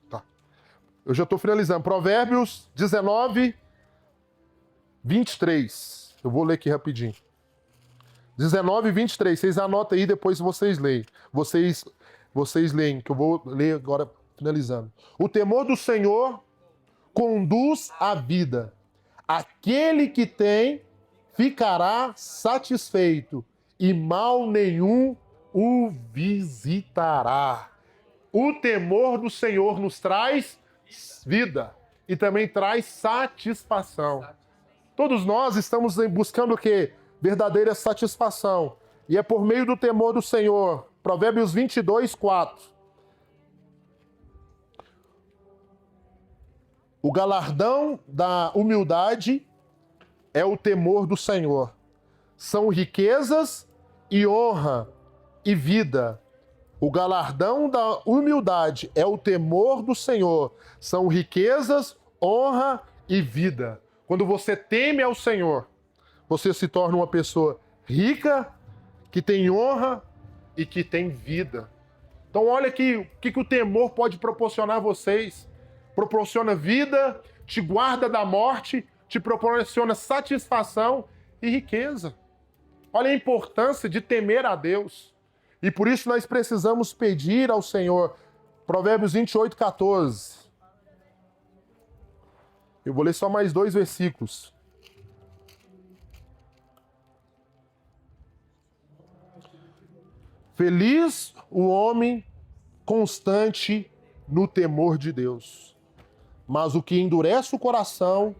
Tá. Eu já estou finalizando. Provérbios 19, 23. Eu vou ler aqui rapidinho. 19, 23. Vocês anotam aí, depois vocês leem. Vocês leem, que eu vou ler agora finalizando. O temor do Senhor conduz à vida. Aquele que tem ficará satisfeito e mal nenhum o visitará. O temor do Senhor nos traz vida e também traz satisfação. Todos nós estamos buscando o quê? Verdadeira satisfação. E é por meio do temor do Senhor. Provérbios 22, 4. O galardão da humildade é o temor do Senhor. São riquezas e honra e vida. O galardão da humildade é o temor do Senhor. São riquezas, honra e vida. Quando você teme ao Senhor, você se torna uma pessoa rica, que tem honra e que tem vida. Então olha aqui o que o temor pode proporcionar a vocês. Proporciona vida, te guarda da morte, te proporciona satisfação e riqueza. Olha a importância de temer a Deus. E por isso nós precisamos pedir ao Senhor. Provérbios 28, 14. Eu vou ler só mais 2 versículos. Feliz o homem constante no temor de Deus, mas o que endurece o coração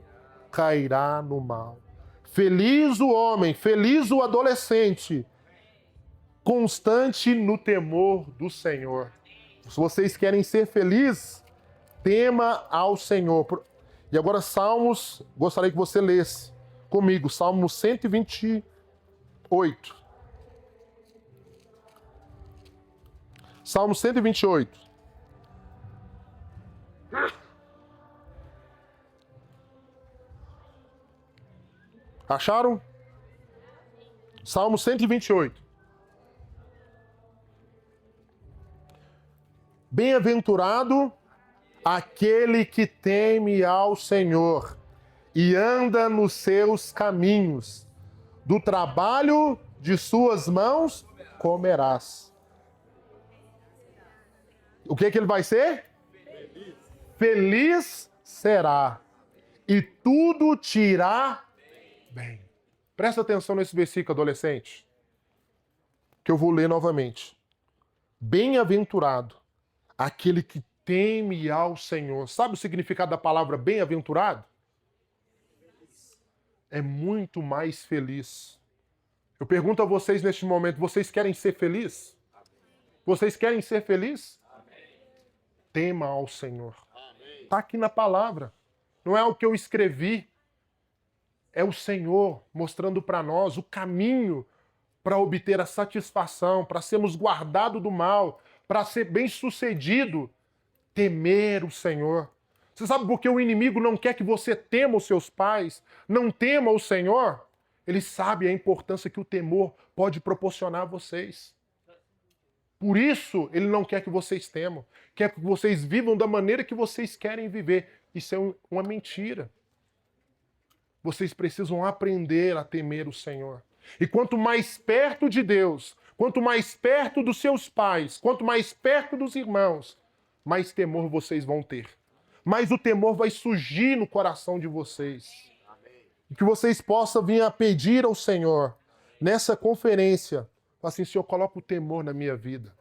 cairá no mal. Feliz o homem, feliz o adolescente, constante no temor do Senhor. Se vocês querem ser felizes, tema ao Senhor. E agora Salmos, gostaria que você lesse comigo, Salmo 128. Salmo 128. Acharam? Salmo 128. Bem-aventurado aquele que teme ao Senhor e anda nos seus caminhos. Do trabalho de suas mãos comerás. O que ele vai ser? Feliz será. E tudo te irá bem. Presta atenção nesse versículo, adolescente, que eu vou ler novamente. Bem-aventurado aquele que teme ao Senhor. Sabe o significado da palavra bem-aventurado? É muito mais feliz. Eu pergunto a vocês neste momento, vocês querem ser felizes? Vocês querem ser felizes? Tema ao Senhor. Está aqui na palavra. Não é o que eu escrevi. É o Senhor mostrando para nós o caminho para obter a satisfação, para sermos guardados do mal, para ser bem-sucedido. Temer o Senhor. Você sabe por que o inimigo não quer que você tema os seus pais, não tema o Senhor? Ele sabe a importância que o temor pode proporcionar a vocês. Por isso, ele não quer que vocês temam. Quer que vocês vivam da maneira que vocês querem viver. Isso é uma mentira. Vocês precisam aprender a temer o Senhor. E quanto mais perto de Deus, quanto mais perto dos seus pais, quanto mais perto dos irmãos, mais temor vocês vão ter. Mais o temor vai surgir no coração de vocês. E que vocês possam vir a pedir ao Senhor, nessa conferência, assim, Senhor, coloca o temor na minha vida.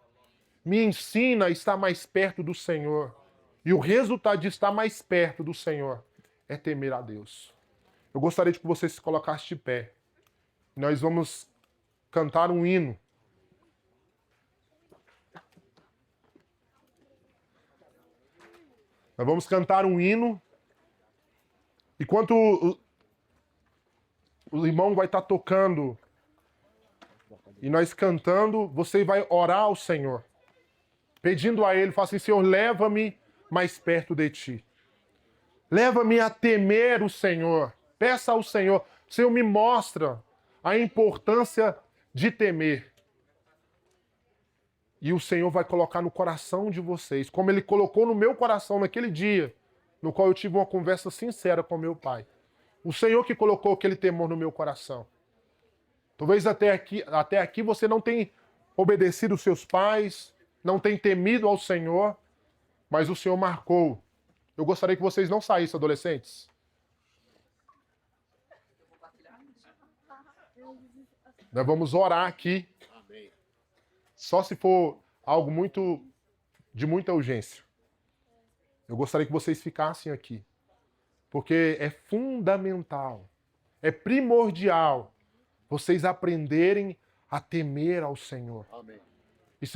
Me ensina a estar mais perto do Senhor. E o resultado de estar mais perto do Senhor é temer a Deus. Eu gostaria de que você se colocasse de pé. Nós vamos cantar um hino. Nós vamos cantar um hino. Enquanto o irmão vai estar tocando e nós cantando, você vai orar ao Senhor, pedindo a Ele, fala assim, Senhor, leva-me mais perto de Ti. Leva-me a temer o Senhor. Peça ao Senhor, Senhor, me mostra a importância de temer. E o Senhor vai colocar no coração de vocês, como Ele colocou no meu coração naquele dia, no qual eu tive uma conversa sincera com meu pai. O Senhor que colocou aquele temor no meu coração. Talvez até aqui você não tenha obedecido os seus pais, não tenha temido ao Senhor, mas o Senhor marcou. Eu gostaria que vocês não saíssem, adolescentes. Nós vamos orar aqui. Só se for algo de muita urgência. Eu gostaria que vocês ficassem aqui. Porque é fundamental, é primordial vocês aprenderem a temer ao Senhor. Amém. E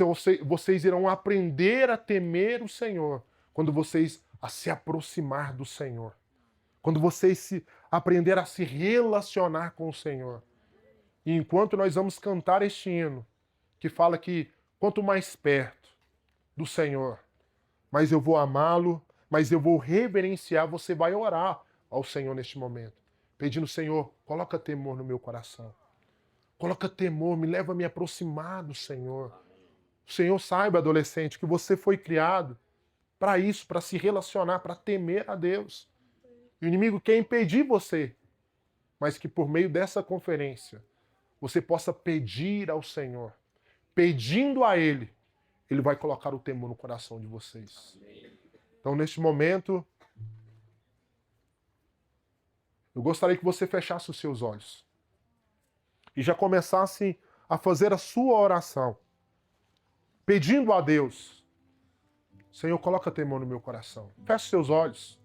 vocês irão aprender a temer o Senhor quando vocês a se aproximar do Senhor. Quando vocês aprender a se relacionar com o Senhor. E enquanto nós vamos cantar este hino, que fala que quanto mais perto do Senhor, mais eu vou amá-lo, mas eu vou reverenciar, você vai orar ao Senhor neste momento. Pedindo, Senhor, coloca temor no meu coração. Coloca temor, me leva a me aproximar do Senhor. O Senhor saiba, adolescente, que você foi criado para isso, para se relacionar, para temer a Deus. E o inimigo quer impedir você, mas que por meio dessa conferência, você possa pedir ao Senhor. Pedindo a Ele, Ele vai colocar o temor no coração de vocês. Então, neste momento, eu gostaria que você fechasse os seus olhos e já começasse a fazer a sua oração, pedindo a Deus, Senhor, coloca temor no meu coração. Feche seus olhos.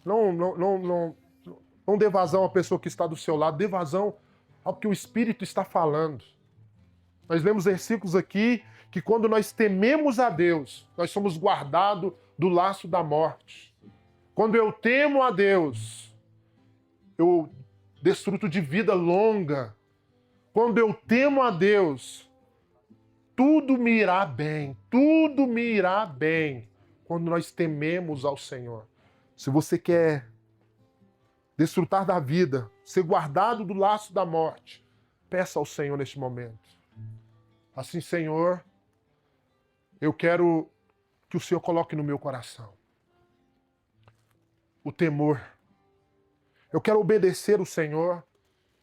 Não dê vazão à pessoa que está do seu lado, dê vazão ao que o Espírito está falando. Nós lemos versículos aqui que quando nós tememos a Deus, nós somos guardados do laço da morte. Quando eu temo a Deus, eu desfruto de vida longa. Quando eu temo a Deus, tudo me irá bem, tudo me irá bem. Quando nós tememos ao Senhor. Se você quer desfrutar da vida, ser guardado do laço da morte, peça ao Senhor neste momento. Assim, Senhor, eu quero que o Senhor coloque no meu coração o temor. Eu quero obedecer o Senhor.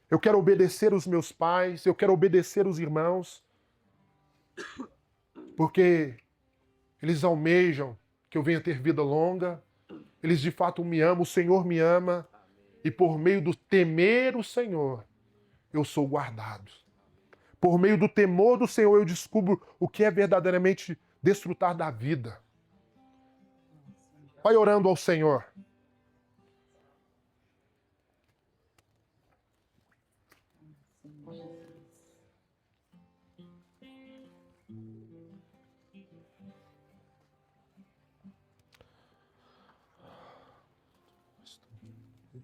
Eu quero obedecer os meus pais. Eu quero obedecer os irmãos. Porque eles almejam que eu venha ter vida longa. Eles de fato me amam. O Senhor me ama. E por meio do temer o Senhor, eu sou guardado. Por meio do temor do Senhor, eu descubro o que é verdadeiramente desfrutar da vida. Vai orando ao Senhor.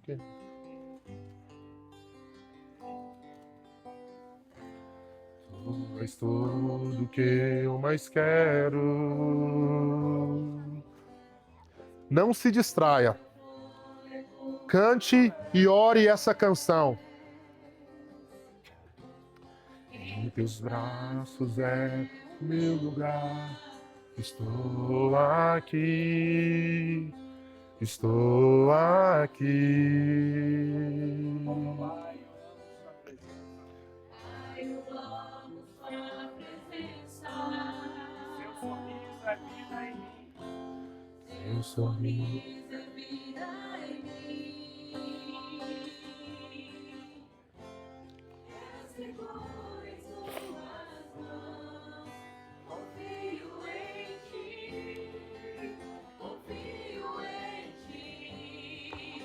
Okay. És tudo que eu mais quero. Não se distraia. Cante e ore essa canção. Em teus braços é meu lugar. Estou aqui. Estou aqui. Teu sorriso é vida em mim. Seguro em suas mãos, confio em ti, confio em ti.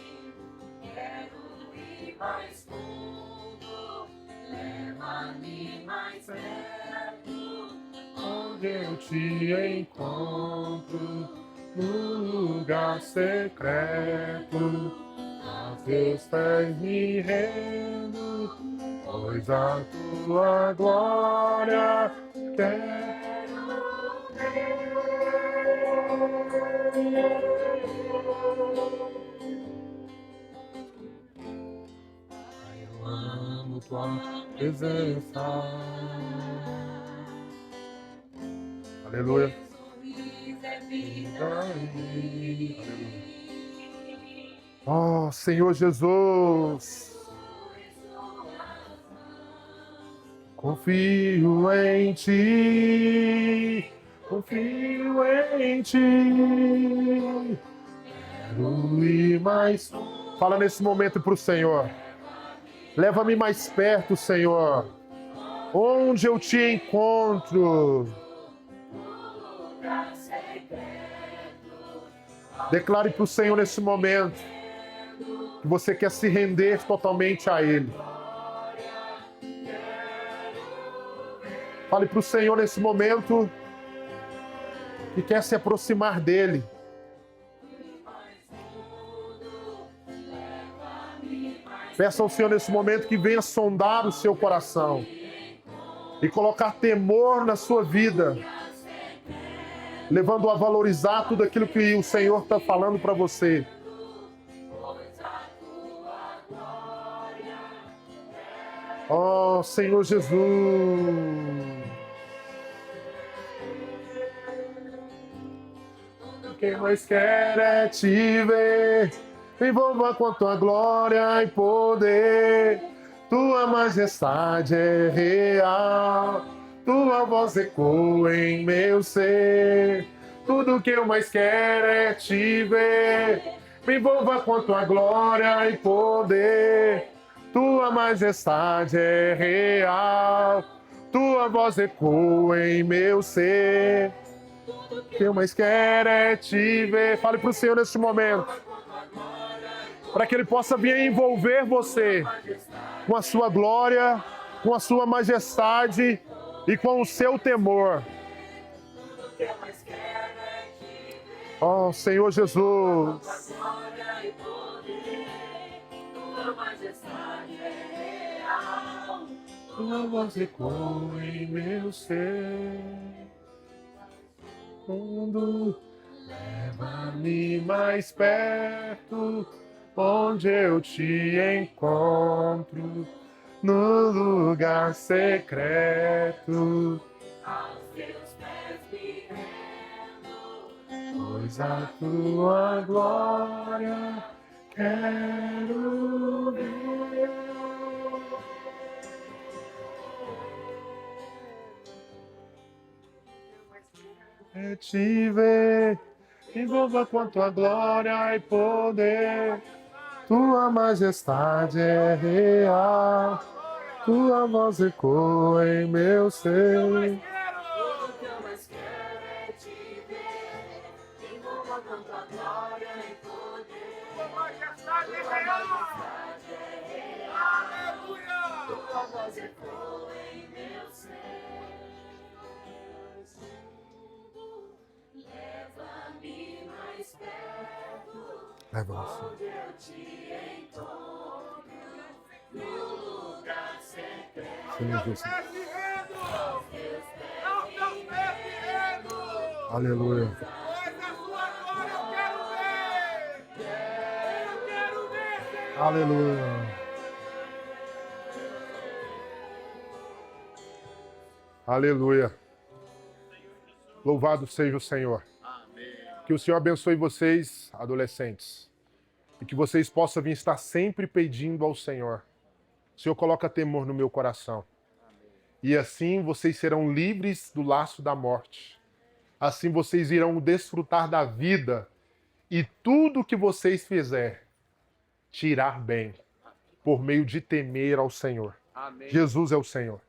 Quero ir mais fundo, leva-me mais perto, onde eu te encontro, no lugar secreto, aos teus pés me rendo, pois a tua glória quero ver. Eu amo tua presença. Aleluia. Oh, Senhor Jesus, confio em ti, confio em ti. Quero ir mais. Fala nesse momento pro Senhor. Leva-me mais perto, Senhor. Onde eu te encontro. Declare para o Senhor nesse momento que você quer se render totalmente a Ele. Fale para o Senhor nesse momento que quer se aproximar dEle. Peça ao Senhor nesse momento que venha sondar o seu coração e colocar temor na sua vida, levando a valorizar tudo aquilo que o Senhor está falando para você. Oh, Senhor Jesus. Quem mais quer é te ver, me envolva com a tua glória e poder. Tua majestade é real, tua voz ecoa em meu ser. Tudo que eu mais quero é te ver, me envolva com a tua glória e poder. Tua majestade é real, tua voz ecoa em meu ser. O que eu mais quero é te ver. Fale para o Senhor neste momento, para que Ele possa vir envolver você com a sua glória, com a sua majestade e com o seu temor. Oh, Senhor Jesus. Tua voz ecoa em meu ser. Mundo, leva-me mais perto, onde eu te encontro, no lugar secreto. Aos teus pés me rendo, pois a tua glória quero ver. É te ver, envolva com a tua glória e poder. Tua majestade é real, tua voz ecoa em meu ser. O que eu mais quero é te ver, envolva com tua glória e poder. Tua majestade é real, aleluia. Tua voz ecoa em meu ser. Leva-me mais perto, onde eu te encontro, no lugar secreto. Senhor Jesus. Aos teus pés me rendo. Aleluia. Pois a sua glória eu quero ver. Eu quero ver, Senhor. Aleluia. Aleluia. Louvado seja o Senhor. Que o Senhor abençoe vocês, adolescentes. E que vocês possam vir estar sempre pedindo ao Senhor. O Senhor coloca temor no meu coração. E assim vocês serão livres do laço da morte. Assim vocês irão desfrutar da vida e tudo que vocês fizerem, tirar bem, por meio de temer ao Senhor. Amém. Jesus é o Senhor.